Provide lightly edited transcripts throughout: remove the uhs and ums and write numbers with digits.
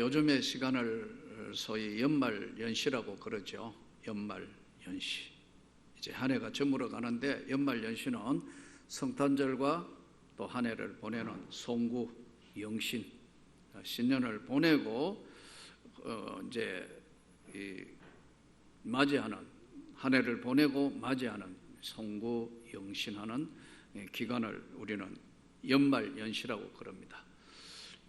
요즘의 시간을 소위 연말연시라고 그러죠. 연말연시. 이제 한 해가 저물어 가는데 연말연시는 성탄절과 또 한 해를 보내는 송구, 영신, 신년을 보내고 이제 맞이하는, 한 해를 보내고 맞이하는 송구, 영신하는 기간을 우리는 연말연시라고 그럽니다.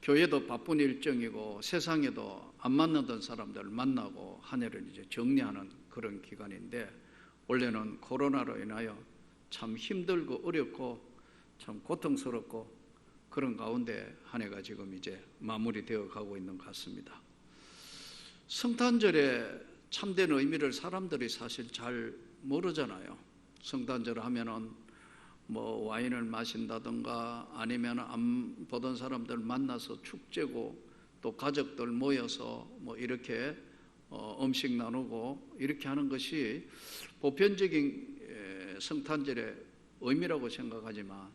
교회도 바쁜 일정이고 세상에도 안 만나던 사람들을 만나고 한 해를 이제 정리하는 그런 기간인데, 원래는 코로나로 인하여 참 힘들고 어렵고 참 고통스럽고 그런 가운데 한 해가 지금 이제 마무리되어 가고 있는 것 같습니다. 성탄절의 참된 의미를 사람들이 사실 잘 모르잖아요. 성탄절 하면은 뭐 와인을 마신다든가 아니면 안 보던 사람들 만나서 축제고 또 가족들 모여서 뭐 이렇게 음식 나누고 이렇게 하는 것이 보편적인 성탄절의 의미라고 생각하지만,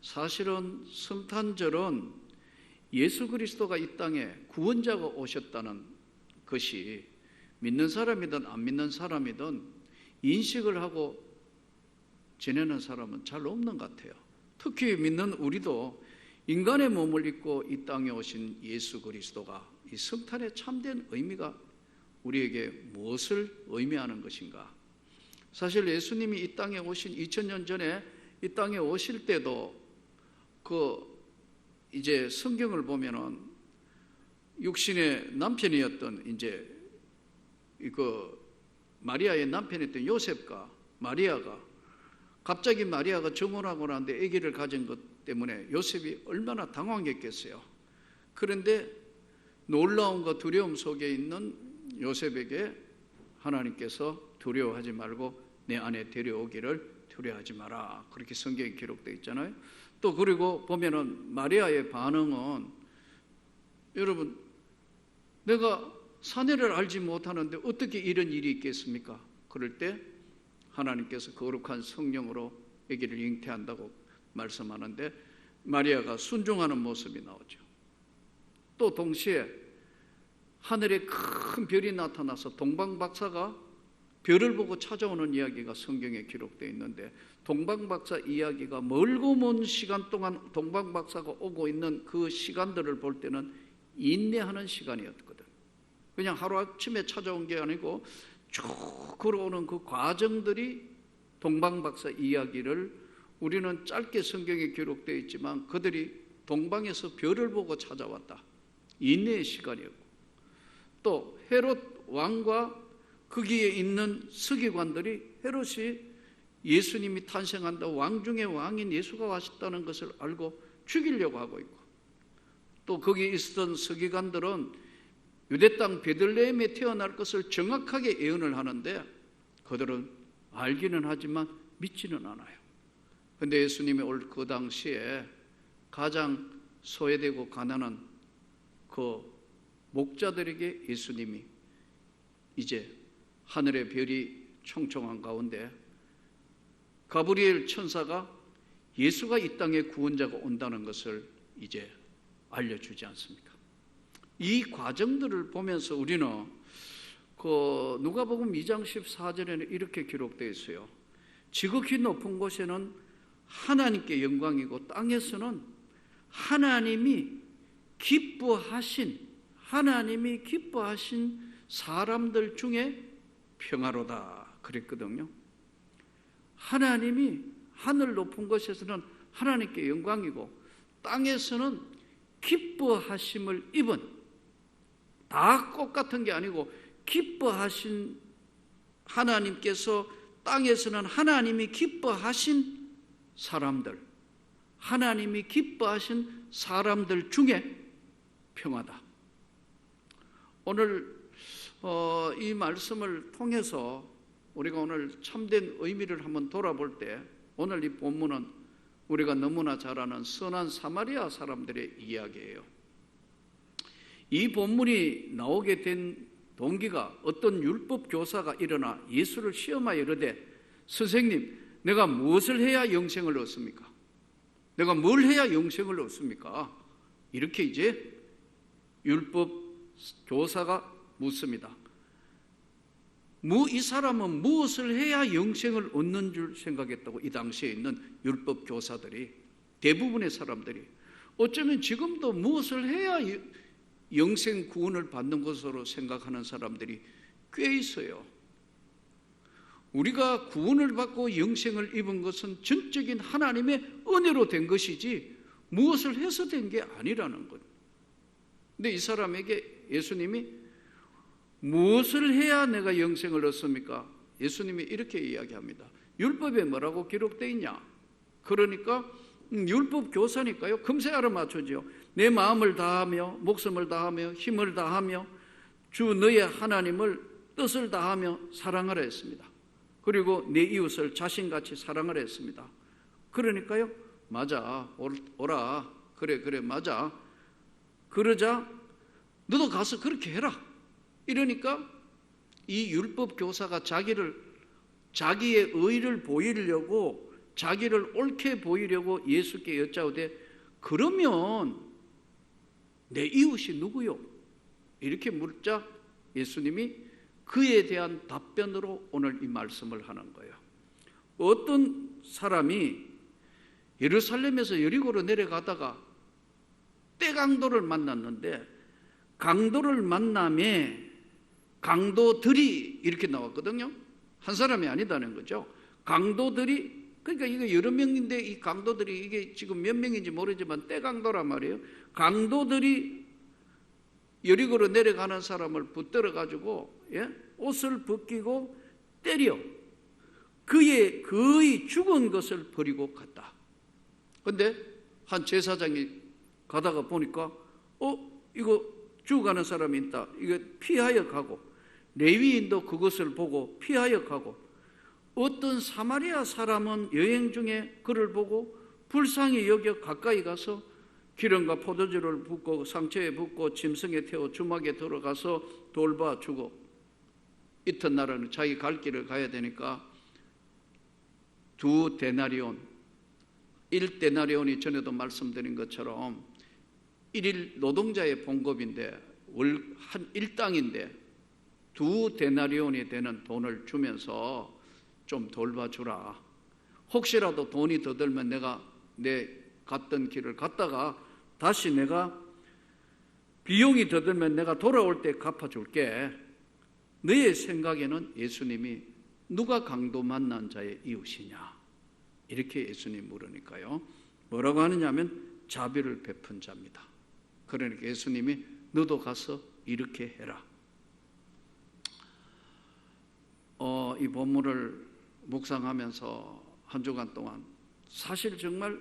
사실은 성탄절은 예수 그리스도가 이 땅에 구원자가 오셨다는 것이 믿는 사람이든 안 믿는 사람이든 인식을 하고 지내는 사람은 잘 없는 것 같아요. 특히 믿는 우리도 인간의 몸을 입고 이 땅에 오신 예수 그리스도가 이 성탄의 참된 의미가 우리에게 무엇을 의미하는 것인가? 사실 예수님이 이 땅에 오신 2000년 전에 이 땅에 오실 때도 이제 성경을 보면은 육신의 남편이었던 이제 마리아의 남편이었던 요셉과 마리아가 갑자기 마리아가 정혼하고 나는데 아기를 가진 것 때문에 요셉이 얼마나 당황했겠어요. 그런데 놀라움과 두려움 속에 있는 요셉에게 하나님께서 두려워하지 말고 내 안에 데려오기를 두려워하지 마라, 그렇게 성경에 기록되어 있잖아요. 또 그리고 보면은 마리아의 반응은, 여러분, 내가 사내를 알지 못하는데 어떻게 이런 일이 있겠습니까? 그럴 때 하나님께서 거룩한 성령으로 아기를 잉태한다고 말씀하는데 마리아가 순종하는 모습이 나오죠. 또 동시에 하늘에 큰 별이 나타나서 동방박사가 별을 보고 찾아오는 이야기가 성경에 기록되어 있는데, 동방박사 이야기가 멀고 먼 시간 동안 동방박사가 오고 있는 그 시간들을 볼 때는 인내하는 시간이었거든. 그냥 하루아침에 찾아온 게 아니고 쭉 걸어오는 그 과정들이 동방박사 이야기를 우리는 짧게 성경에 기록되어 있지만 그들이 동방에서 별을 보고 찾아왔다, 인내의 시간이었고, 또 헤롯 왕과 거기에 있는 서기관들이 헤롯이 예수님이 탄생한다, 왕 중의 왕인 예수가 왔다는 것을 알고 죽이려고 하고 있고, 또 거기에 있었던 서기관들은 유대 땅 베들레헴에 태어날 것을 정확하게 예언을 하는데 그들은 알기는 하지만 믿지는 않아요. 그런데 예수님이 올 그 당시에 가장 소외되고 가난한 그 목자들에게 예수님이 이제 하늘의 별이 총총한 가운데 가브리엘 천사가 예수가 이 땅에 구원자가 온다는 것을 이제 알려주지 않습니까? 이 과정들을 보면서 우리는 누가복음 2장 14절에는 이렇게 기록되어 있어요. 지극히 높은 곳에는 하나님께 영광이고 땅에서는 하나님이 기뻐하신 사람들 중에 평화로다 그랬거든요. 하나님이 하늘 높은 곳에서는 하나님께 영광이고 땅에서는 기뻐하심을 입은, 다 똑같은 게 아니고 기뻐하신 하나님께서 땅에서는 하나님이 기뻐하신 사람들, 하나님이 기뻐하신 사람들 중에 평화다. 오늘 이 말씀을 통해서 우리가 오늘 참된 의미를 한번 돌아볼 때, 오늘 이 본문은 우리가 너무나 잘 아는 선한 사마리아 사람들의 이야기예요. 이 본문이 나오게 된 동기가 어떤 율법 교사가 일어나 예수를 시험하여 이르되, 선생님, 내가 무엇을 해야 영생을 얻습니까? 내가 뭘 해야 영생을 얻습니까? 이렇게 이제 율법 교사가 묻습니다. 이 사람은 무엇을 해야 영생을 얻는 줄 생각했다고? 이 당시에 있는 율법 교사들이, 대부분의 사람들이. 어쩌면 지금도 무엇을 해야 영생 구원을 받는 것으로 생각하는 사람들이 꽤 있어요. 우리가 구원을 받고 영생을 입은 것은 전적인 하나님의 은혜로 된 것이지 무엇을 해서 된 게 아니라는 것. 근데 이 사람에게 예수님이 무엇을 해야 내가 영생을 얻습니까? 예수님이 이렇게 이야기합니다. 율법에 뭐라고 기록되어 있냐? 그러니까 율법 교사니까요, 금세 알아맞추죠. 내 마음을 다하며 목숨을 다하며 힘을 다하며 주 너의 하나님을 뜻을 다하며 사랑하라 했습니다. 그리고 내 이웃을 자신같이 사랑하라 했습니다. 그러니까요, 맞아, 오라, 그래 맞아. 그러자 너도 가서 그렇게 해라. 이러니까 이 율법 교사가 자기의 의를 보이려고, 자기를 옳게 보이려고 예수께 여짜오되, 그러면 내 이웃이 누구요? 이렇게 묻자 예수님이 그에 대한 답변으로 오늘 이 말씀을 하는 거예요. 어떤 사람이 예루살렘에서 여리고로 내려가다가 떼강도를 만났는데, 강도를 만남에 강도들이 이렇게 나왔거든요. 한 사람이 아니다는 거죠. 강도들이, 그러니까 이거 여러 명인데 이 강도들이 이게 지금 몇 명인지 모르지만 떼강도란 말이에요. 강도들이 여리고로 내려가는 사람을 붙들어 가지고 옷을 벗기고 때려 그의 거의 죽은 것을 버리고 갔다. 그런데 한 제사장이 가다가 보니까 이거 죽어가는 사람이 있다. 이거 피하여 가고, 레위인도 그것을 보고 피하여 가고, 어떤 사마리아 사람은 여행 중에 그를 보고 불쌍히 여겨 가까이 가서 기름과 포도주를 붓고 상처에 붓고 짐승에 태워 주막에 들어가서 돌봐주고, 이튿날은 자기 갈 길을 가야 되니까 2데나리온, 1데나리온이 전에도 말씀드린 것처럼 1일 노동자의 봉급인데 한 일당인데 2데나리온이 되는 돈을 주면서 좀 돌봐주라. 혹시라도 돈이 더 들면 내가 내 갔던 길을 갔다가 다시 내가 비용이 더 들면 내가 돌아올 때 갚아줄게. 너의 생각에는 예수님이 누가 강도 만난 자의 이웃이냐? 이렇게 예수님 물으니까요, 뭐라고 하느냐 하면 자비를 베푼 자입니다. 그러니까 예수님이 너도 가서 이렇게 해라. 이 본문을 묵상하면서 한 주간 동안 사실 정말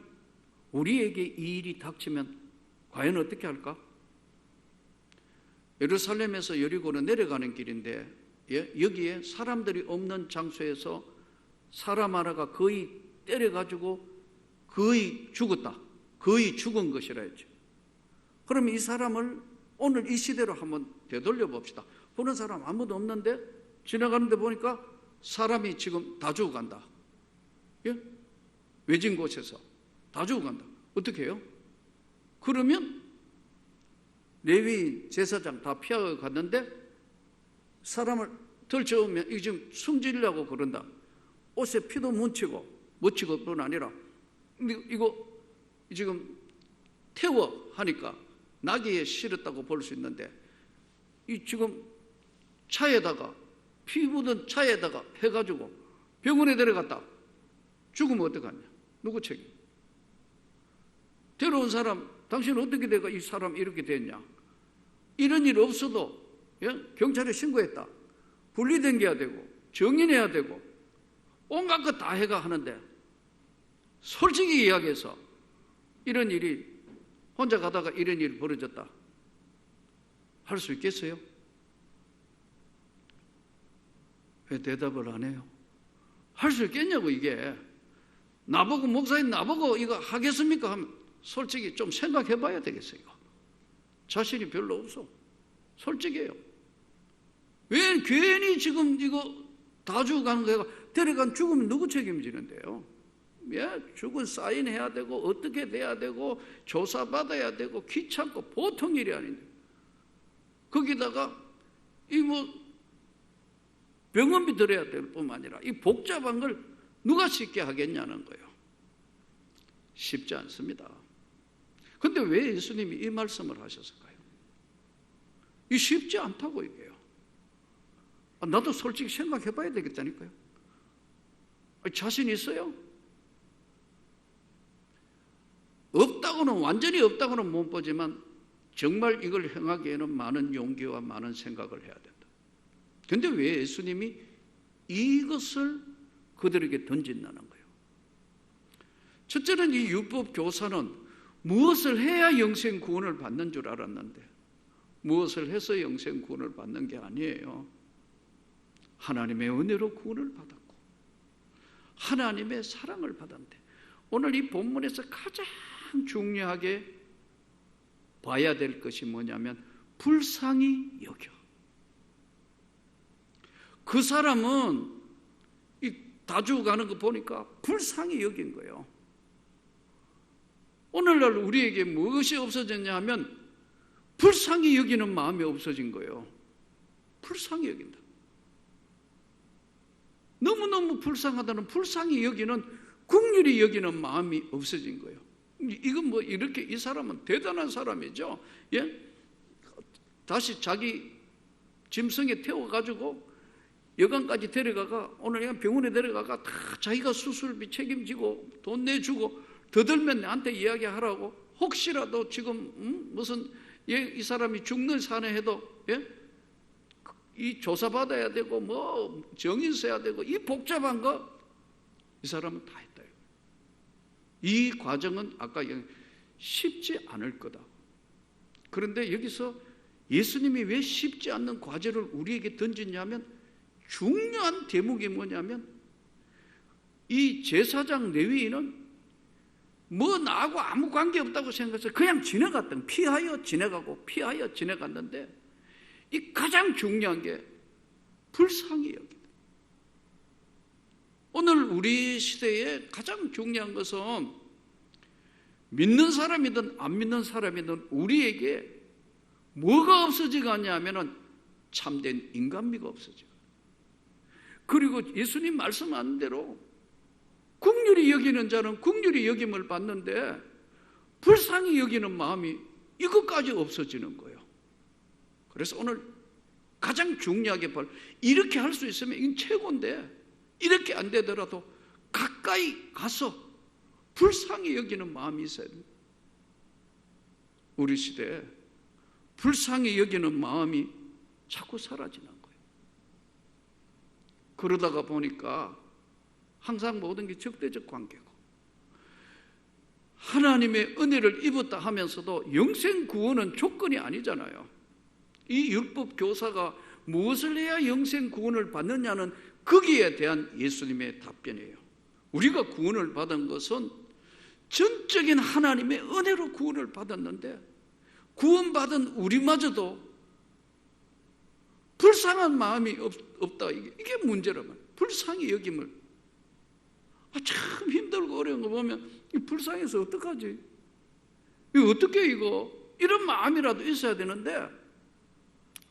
우리에게 이 일이 닥치면 과연 어떻게 할까? 예루살렘에서 여리고로 내려가는 길인데 여기에 사람들이 없는 장소에서 사람 하나가 거의 때려가지고 거의 죽었다. 거의 죽은 것이라 했죠. 그러면 이 사람을 오늘 이 시대로 한번 되돌려 봅시다. 보는 사람 아무도 없는데 지나가는데 보니까 사람이 지금 다 죽어간다. 외진 곳에서 다 죽어간다. 어떻게 해요? 그러면 레위인, 제사장 다 피하고 갔는데 사람을 덜쳐오면 이게 지금 숨지려고 그런다. 옷에 피도 묻히고 뿐 아니라 이거 지금 태워 하니까 나귀에 실었다고 볼 수 있는데, 이 지금 차에다가 피 묻은 차에다가 해가지고 병원에 데려갔다. 죽으면 어떡하냐? 누구 책임? 데려온 사람, 당신은 어떻게 돼가 이 사람 이렇게 됐냐? 이런 일 없어도 경찰에 신고했다. 분리된게야 되고 정인해야 되고 온갖 것 다 해가 하는데, 솔직히 이야기해서 이런 일이 혼자 가다가 이런 일이 벌어졌다 할 수 있겠어요? 왜 대답을 안 해요? 할 수 있겠냐고. 이게 나보고 목사님 나보고 이거 하겠습니까? 하면 솔직히 좀 생각해 봐야 되겠어요. 이거 자신이 별로 없어. 솔직해요. 왜 괜히 지금 이거 다 죽어가는 거야? 데려간 죽으면 누구 책임지는데요? 죽은 사인해야 되고 어떻게 돼야 되고 조사받아야 되고 귀찮고 보통 일이 아닌데, 그 거기다가 이 병원비 들어야 될 뿐만 아니라 이 복잡한 걸 누가 쉽게 하겠냐는 거예요. 쉽지 않습니다. 그런데 왜 예수님이 이 말씀을 하셨을까요? 이 쉽지 않다고 이게요. 나도 솔직히 생각해 봐야 되겠다니까요. 자신 있어요? 없다고는, 완전히 없다고는 못 보지만 정말 이걸 행하기에는 많은 용기와 많은 생각을 해야 된다. 그런데 왜 예수님이 이것을 그들에게 던진다는 거예요? 첫째는 이 율법 교사는 무엇을 해야 영생 구원을 받는 줄 알았는데 무엇을 해서 영생 구원을 받는 게 아니에요. 하나님의 은혜로 구원을 받았고 하나님의 사랑을 받았는데, 오늘 이 본문에서 가장 중요하게 봐야 될 것이 뭐냐면 불쌍히 여겨. 그 사람은 이 다주 가는 거 보니까 불쌍히 여긴 거예요. 오늘날 우리에게 무엇이 없어졌냐 하면 불쌍히 여기는 마음이 없어진 거예요. 불쌍히 여긴다. 너무너무 불쌍하다는, 불쌍히 여기는, 긍휼히 여기는 마음이 없어진 거예요. 이건 뭐 이렇게, 이 사람은 대단한 사람이죠. 예? 다시 자기 짐승에 태워가지고 여관까지 데려가가, 오늘 그냥 병원에 데려가가 다 자기가 수술비 책임지고 돈 내주고 더 들면 나한테 이야기하라고. 혹시라도 지금 무슨 이 사람이 죽는 사내 해도 이 조사받아야 되고 뭐 정인 써야 되고 이 복잡한 거 이 사람은 다 했다. 이 과정은 아까 쉽지 않을 거다. 그런데 여기서 예수님이 왜 쉽지 않는 과제를 우리에게 던지냐면, 중요한 대목이 뭐냐면 이 제사장 레위인은 뭐 나하고 아무 관계없다고 생각해서 그냥 지나갔던, 피하여 지나가고 피하여 지나갔는데, 이 가장 중요한 게 불쌍히 여기다. 오늘 우리 시대에 가장 중요한 것은 믿는 사람이든 안 믿는 사람이든 우리에게 뭐가 없어지겠냐 하면 참된 인간미가 없어져. 그리고 예수님 말씀하는 대로 긍휼히 여기는 자는 긍휼히 여김을 받는데 불쌍히 여기는 마음이 이것까지 없어지는 거예요. 그래서 오늘 가장 중요하게 이렇게 할 수 있으면 이건 최고인데, 이렇게 안 되더라도 가까이 가서 불쌍히 여기는 마음이 있어야 됩니다. 우리 시대에 불쌍히 여기는 마음이 자꾸 사라지는 거예요. 그러다가 보니까 항상 모든 게 적대적 관계고, 하나님의 은혜를 입었다 하면서도 영생 구원은 조건이 아니잖아요. 이 율법 교사가 무엇을 해야 영생 구원을 받느냐는 거기에 대한 예수님의 답변이에요. 우리가 구원을 받은 것은 전적인 하나님의 은혜로 구원을 받았는데, 구원받은 우리마저도 불쌍한 마음이 없다. 이게 문제라면, 불쌍히 여김을. 참 힘들고 어려운 거 보면 불쌍해서 어떡하지? 이거 어떻게 이런 마음이라도 있어야 되는데,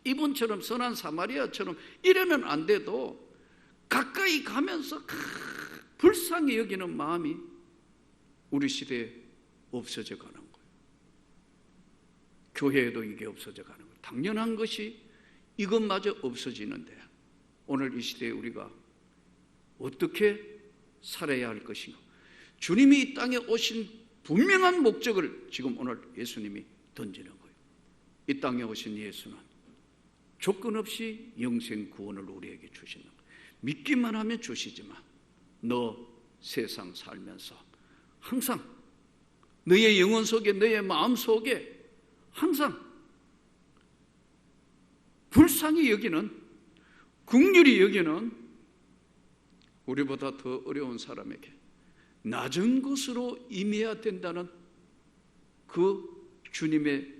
이분처럼 선한 사마리아처럼 이러면 안 돼도 가까이 가면서 불쌍히 여기는 마음이 우리 시대에 없어져 가는 거예요. 교회에도 이게 없어져 가는 거예요. 당연한 것이 이것마저 없어지는데, 오늘 이 시대에 우리가 어떻게 살아야 할 것인가? 주님이 이 땅에 오신 분명한 목적을 지금 오늘 예수님이 던지는 거예요. 이 땅에 오신 예수는 조건 없이 영생 구원을 우리에게 주시는 거예요. 믿기만 하면 주시지만, 너 세상 살면서 항상 너의 영혼 속에, 너의 마음 속에 항상 불쌍히 여기는, 긍휼히 여기는, 우리보다 더 어려운 사람에게 낮은 곳으로 임해야 된다는 그 주님의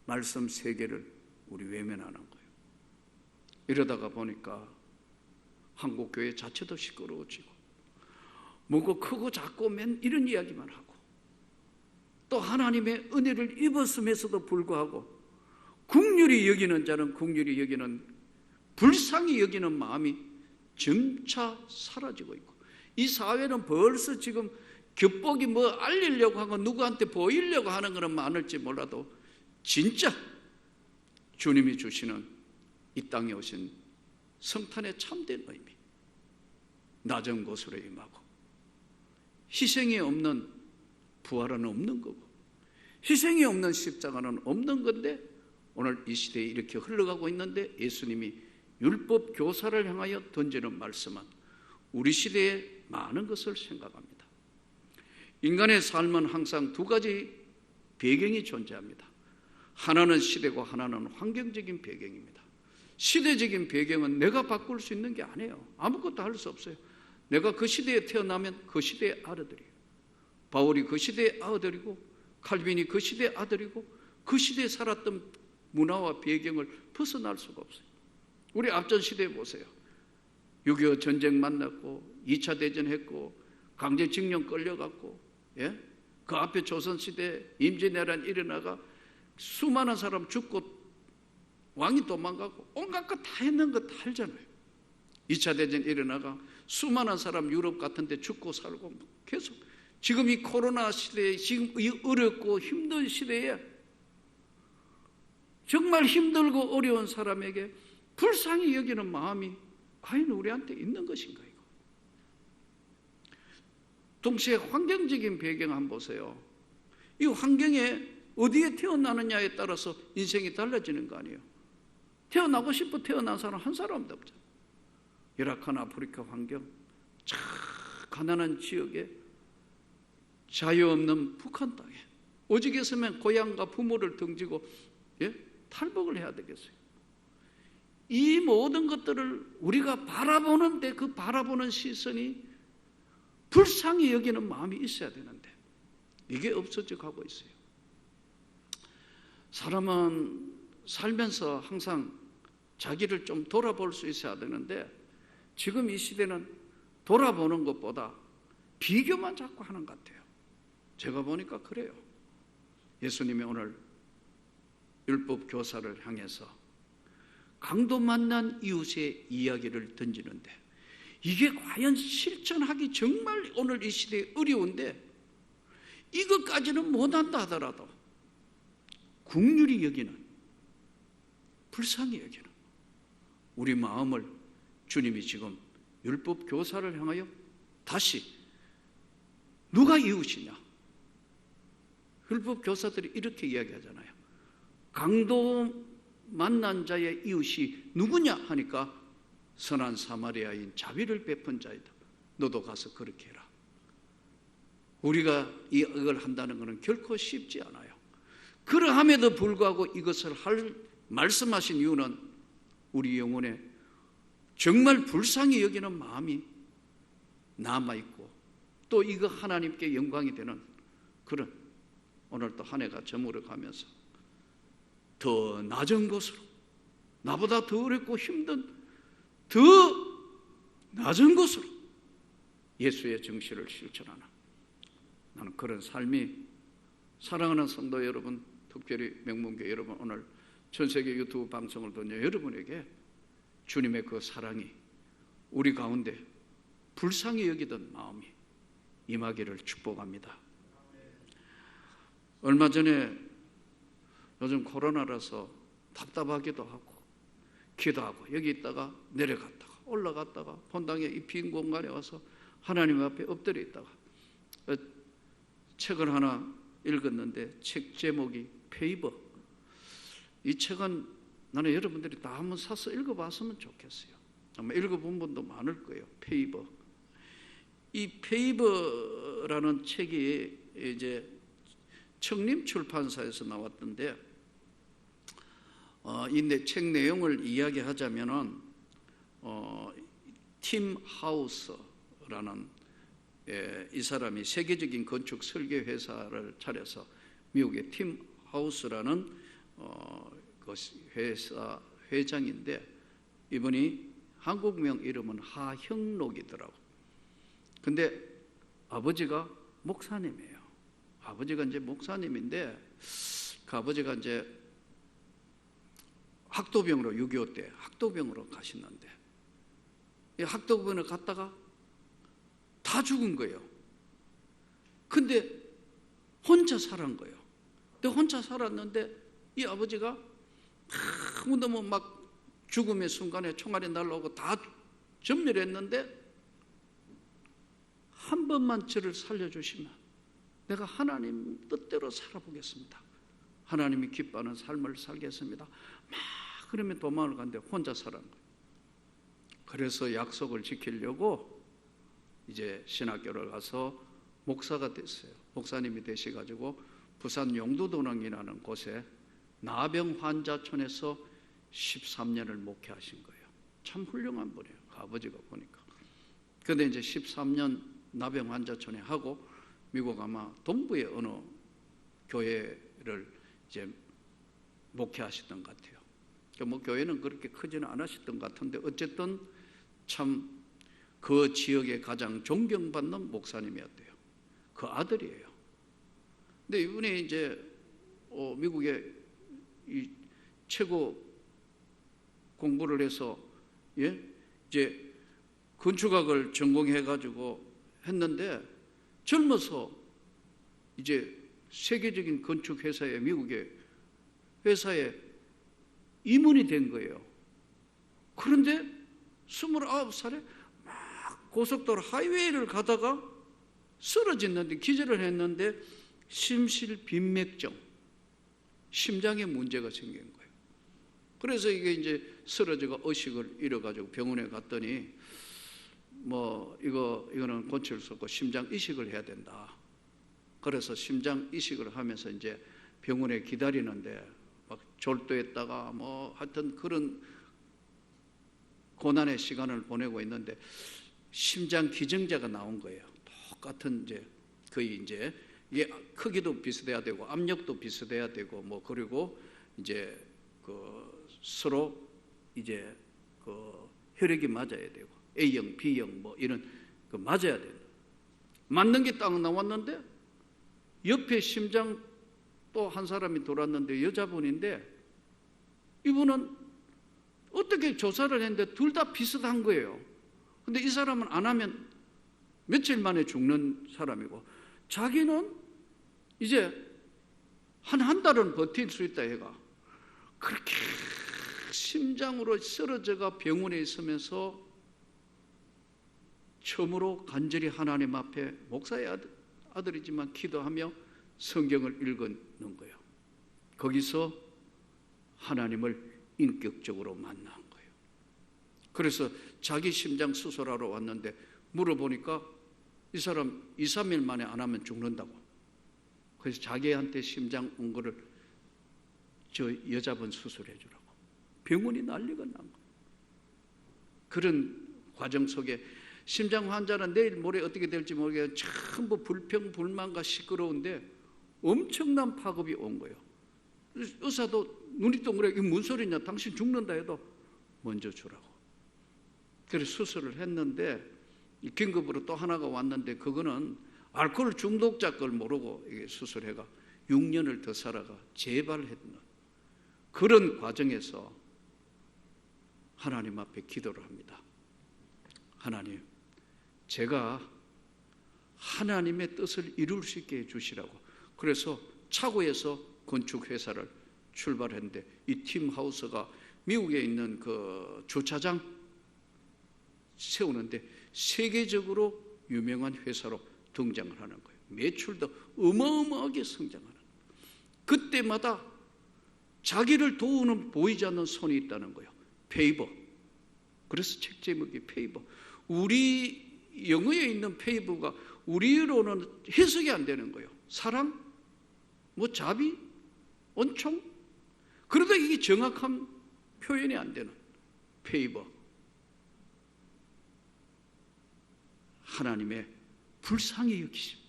말씀 세계를 우리 외면하는 거예요. 이러다가 보니까 한국교회 자체도 시끄러워지고, 뭐고 크고 작고 맨 이런 이야기만 하고, 또 하나님의 은혜를 입었음에서도 불구하고 긍휼히 여기는 자는 긍휼히 여기는, 불쌍히 여기는 마음이 점차 사라지고 있고, 이 사회는 벌써 지금 겹보기 뭐 알리려고 하고 누구한테 보이려고 하는 것은 많을지 몰라도 진짜 주님이 주시는 이 땅에 오신 성탄의 참된 의미, 낮은 곳으로 임하고 희생이 없는 부활은 없는 거고 희생이 없는 십자가는 없는 건데, 오늘 이 시대에 이렇게 흘러가고 있는데 예수님이 율법 교사를 향하여 던지는 말씀은 우리 시대에 많은 것을 생각합니다. 인간의 삶은 항상 두 가지 배경이 존재합니다. 하나는 시대고 하나는 환경적인 배경입니다. 시대적인 배경은 내가 바꿀 수 있는 게 아니에요. 아무것도 할 수 없어요. 내가 그 시대에 태어나면 그 시대의 아들이에요. 바울이 그 시대의 아들이고 칼빈이 그 시대의 아들이고 그 시대에 살았던 문화와 배경을 벗어날 수가 없어요. 우리 앞전 시대에 보세요. 6.25 전쟁 만났고 2차 대전 했고 강제징용 끌려갔고, 예? 그 앞에 조선시대 임진왜란 일어나가 수많은 사람 죽고 왕이 도망가고 온갖 것 다 했는 거 다 알잖아요. 2차 대전 일어나가 수많은 사람 유럽 같은 데 죽고 살고 계속, 지금 이 코로나 시대에, 지금 이 어렵고 힘든 시대에 정말 힘들고 어려운 사람에게 불쌍히 여기는 마음이 과연 우리한테 있는 것인가? 이거. 동시에 환경적인 배경 한번 보세요. 이 환경에 어디에 태어나느냐에 따라서 인생이 달라지는 거 아니에요. 태어나고 싶어 태어난 사람 한 사람도 없잖아요. 열악한 아프리카 환경, 참 가난한 지역에, 자유 없는 북한 땅에 오직했으면 고향과 부모를 등지고, 예? 탈북을 해야 되겠어요. 이 모든 것들을 우리가 바라보는데 그 바라보는 시선이 불쌍히 여기는 마음이 있어야 되는데 이게 없어져 가고 있어요. 사람은 살면서 항상 자기를 좀 돌아볼 수 있어야 되는데 지금 이 시대는 돌아보는 것보다 비교만 자꾸 하는 것 같아요. 제가 보니까 그래요. 예수님이 오늘 율법 교사를 향해서 강도 만난 이웃의 이야기를 던지는데 이게 과연 실천하기 정말 오늘 이 시대에 어려운데 이것까지는 못한다 하더라도 긍휼히 여기는, 불쌍히 여기는 우리 마음을 주님이 지금 율법 교사를 향하여 다시, 누가 이웃이냐? 율법 교사들이 이렇게 이야기하잖아요. 강도 만난 자의 이웃이 누구냐 하니까 선한 사마리아인 자비를 베푼 자이다. 너도 가서 그렇게 해라. 우리가 이걸 한다는 것은 결코 쉽지 않아요. 그러함에도 불구하고 이것을 말씀하신 이유는 우리 영혼에 정말 불쌍히 여기는 마음이 남아있고 또 이거 하나님께 영광이 되는 그런, 오늘 또 한 해가 저물어가면서 더 낮은 곳으로, 나보다 더 어렵고 힘든 더 낮은 곳으로 예수의 정신을 실천하는, 나는 그런 삶이, 사랑하는 성도 여러분, 특별히 명문교 여러분, 오늘 전세계 유튜브 방송을 듣는 여러분에게 주님의 그 사랑이 우리 가운데 불쌍히 여기던 마음이 임하기를 축복합니다. 얼마 전에 요즘 코로나라서 답답하기도 하고 기도하고 여기 있다가 내려갔다가 올라갔다가 본당에 이 빈 공간에 와서 하나님 앞에 엎드려 있다가 책을 하나 읽었는데 책 제목이 페이버. 이 책은 나는 여러분들이 다 한번 사서 읽어봤으면 좋겠어요. 아마 읽어본 분도 많을 거예요. 페이버. 이 페이버라는 책이 이제 청림 출판사에서 나왔던데, 이 책 내용을 이야기하자면은 팀 하우스라는 이 사람이 세계적인 건축 설계 회사를 차려서 미국의 팀 하우스라는 그 회사 회장인데 이분이 한국명 이름은 하형록이더라고. 근데 아버지가 목사님이에요. 아버지가 이제 목사님인데 그 아버지가 이제 학도병으로 6.25 때 학도병으로 가셨는데 이 학도병을 갔다가 다 죽은 거예요. 근데 혼자 살은 거예요. 근데 혼자 살았는데 이 아버지가 너무 막 죽음의 순간에 총알이 날라오고 다 전멸했는데 한 번만 저를 살려주시면 내가 하나님 뜻대로 살아보겠습니다. 하나님이 기뻐하는 삶을 살겠습니다. 막 그러면 도망을 갔는데 혼자 살은 거예요. 그래서 약속을 지키려고 이제 신학교를 가서 목사가 됐어요. 목사님이 되셔가지고 부산 용두도능이라는 곳에 나병 환자촌에서 13년을 목회하신 거예요. 참 훌륭한 분이에요. 그 아버지가 보니까. 그런데 이제 13년 나병 환자촌에 하고 미국 아마 동부의 어느 교회를 이제 목회하셨던 것 같아요. 뭐 교회는 그렇게 크지는 않으셨던 것 같은데 어쨌든 참 그 지역에 가장 존경받는 목사님이었대요. 그 아들이에요. 근데 이분이 이제 미국의 이 최고 공부를 해서 이제 건축학을 전공해가지고 했는데 젊어서 이제 세계적인 건축 회사에 미국의 회사에 임원이 된 거예요. 그런데 29살에 막 고속도로 하이웨이를 가다가 쓰러졌는데 기절을 했는데 심실빈맥증, 심장에 문제가 생긴 거예요. 그래서 이게 이제 쓰러져가 의식을 잃어가지고 병원에 갔더니 뭐 이거는 고칠 수 없고 심장 이식을 해야 된다. 그래서 심장 이식을 하면서 이제 병원에 기다리는데 막 졸도했다가 뭐 하여튼 그런 고난의 시간을 보내고 있는데 심장 기증자가 나온 거예요. 똑같은 이제 거의 이제 이게 크기도 비슷해야 되고 압력도 비슷해야 되고 뭐 그리고 이제 그 서로 이제 그 혈액이 맞아야 되고 A형, B형 뭐 이런 그 맞아야 돼요. 맞는 게 딱 나왔는데 옆에 심장 또 한 사람이 돌았는데 여자분인데 이분은 어떻게 조사를 했는데 둘 다 비슷한 거예요. 근데 이 사람은 안 하면 며칠 만에 죽는 사람이고 자기는 이제 한 달은 버틸 수 있다 얘가. 그렇게 심장으로 쓰러져가 병원에 있으면서 처음으로 간절히 하나님 앞에 목사의 아들이지만 기도하며 성경을 읽는 거예요. 거기서 하나님을 인격적으로 만난 거예요. 그래서 자기 심장 수술하러 왔는데 물어보니까 이 사람 2, 3일 만에 안 하면 죽는다고. 그래서 자기한테 심장 온 거를 저 여자분 수술해 주라고. 병원이 난리가 난 거예요. 그런 과정 속에 심장 환자는 내일 모레 어떻게 될지 모르겠는데 전부 불평, 불만과 시끄러운데 엄청난 파급이 온 거예요. 의사도 눈이 동그랗게 이게 뭔 소리냐 당신 죽는다 해도 먼저 주라고. 그래서 수술을 했는데 긴급으로 또 하나가 왔는데 그거는 알코올 중독자 걸 모르고 이게 수술해가 6년을 더 살아가 재발했는 그런 과정에서 하나님 앞에 기도를 합니다. 하나님, 제가 하나님의 뜻을 이룰 수 있게 해주시라고. 그래서 차고에서 건축회사를 출발했는데 이 팀하우스가 미국에 있는 그 주차장 세우는데 세계적으로 유명한 회사로 등장을 하는 거예요. 매출도 어마어마하게 성장하는 거예요. 그때마다 자기를 도우는 보이지 않는 손이 있다는 거예요. 페이버. 그래서 책 제목이 페이버. 우리 영어에 있는 페이버가 우리로는 해석이 안 되는 거예요. 사랑, 뭐 자비,恩宠. 그러다 이게 정확한 표현이 안 되는 페이버. 하나님의 불쌍히 여기심.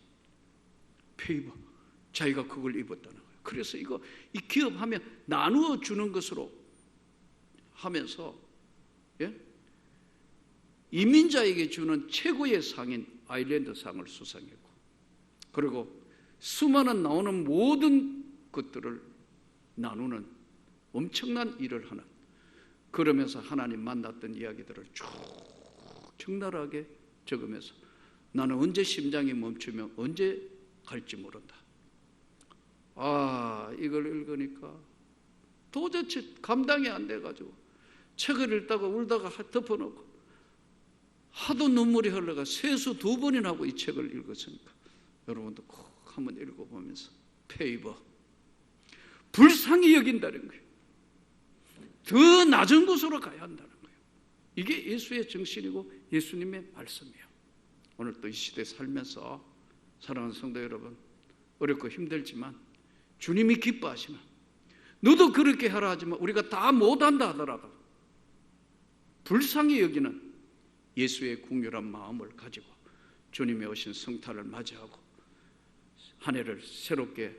페이버. 자기가 그걸 입었다는 거예요. 그래서 이 기업하면 나누어 주는 것으로 하면서 이민자에게 주는 최고의 상인 아일랜드 상을 수상했고 그리고 수많은 나오는 모든 것들을 나누는 엄청난 일을 하는 그러면서 하나님 만났던 이야기들을 쭉 적나라하게 적으면서 나는 언제 심장이 멈추면 언제 갈지 모른다. 이걸 읽으니까 도대체 감당이 안 돼가지고 책을 읽다가 울다가 덮어놓고 하도 눈물이 흘러가 세수 2번이나 하고 이 책을 읽었으니까 여러분도 꼭 한번 읽어보면서 페이버, 불쌍히 여긴다는 거예요. 더 낮은 곳으로 가야 한다는 거예요. 이게 예수의 정신이고 예수님의 말씀이에요. 오늘 또 이 시대에 살면서 사랑하는 성도 여러분, 어렵고 힘들지만 주님이 기뻐하시면 너도 그렇게 하라 하지만 우리가 다 못한다 하더라도 불쌍히 여기는 예수의 긍휼한 마음을 가지고 주님의 오신 성탄을 맞이하고 한 해를 새롭게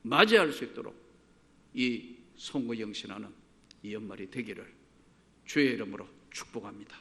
맞이할 수 있도록 이 송구영신하는 이 연말이 되기를 주의 이름으로 축복합니다.